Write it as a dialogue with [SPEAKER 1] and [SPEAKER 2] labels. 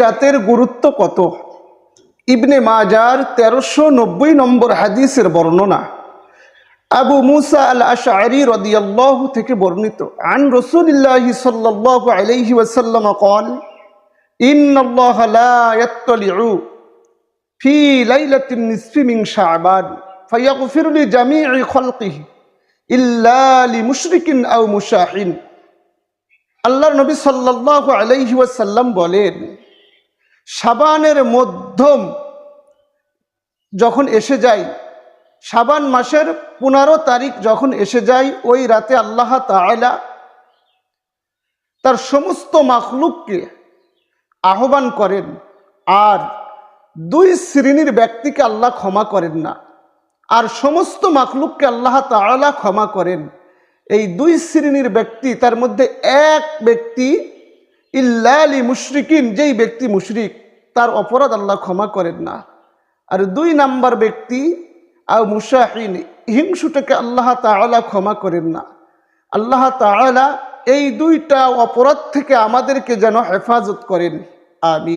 [SPEAKER 1] রাতের গুরুত্ব কত? ইবনে মাজার 1390 নম্বর হাদিসের বর্ণনা। আবু মুসা আল আশআরী রাদিয়াল্লাহু থেকে বর্ণিত, আন রাসূলিল্লাহি সাল্লাল্লাহু আলাইহি ওয়াসাল্লাম قال ইন্নাল্লাহা লা ইয়াত্তালিউ ফি লাইলাতিন নিসফি মিন শাবান ফায়াগফিরু লিজামিই খালকিহি ইল্লা লিমুশরিকিন আও মুশাহিন। আল্লাহর নবী সাল্লাল্লাহু আলাইহি ওয়াসাল্লাম বলেন, শাবানের মধ্যম যখন এসে যায়, শাবান মাসের 15 তারিখ যখন এসে যায়, ওই রাতে আল্লাহ তাআলা তার সমস্ত মাখলুককে আহ্বান করেন, আর 2 শ্রেণীর ব্যক্তিকে আল্লাহ ক্ষমা করেন না, আর সমস্ত মাখলুককে আল্লাহ তাআলা ক্ষমা করেন। এই 2 শ্রেণীর ব্যক্তি, তার মধ্যে এক ব্যক্তি ইল্লা লিমুশরিকিন, যেই ব্যক্তি মুশরিক, তার অপরাধ আল্লাহ ক্ষমা করেন না। আর 2 নাম্বার ব্যক্তি আও মুশাহিন, হিংসুটাকে আল্লাহ তাআলা ক্ষমা করেন না। আল্লাহ তাআলা এই 2টা অপরাধ থেকে আমাদেরকে যেন হেফাজত করেন। আমিন।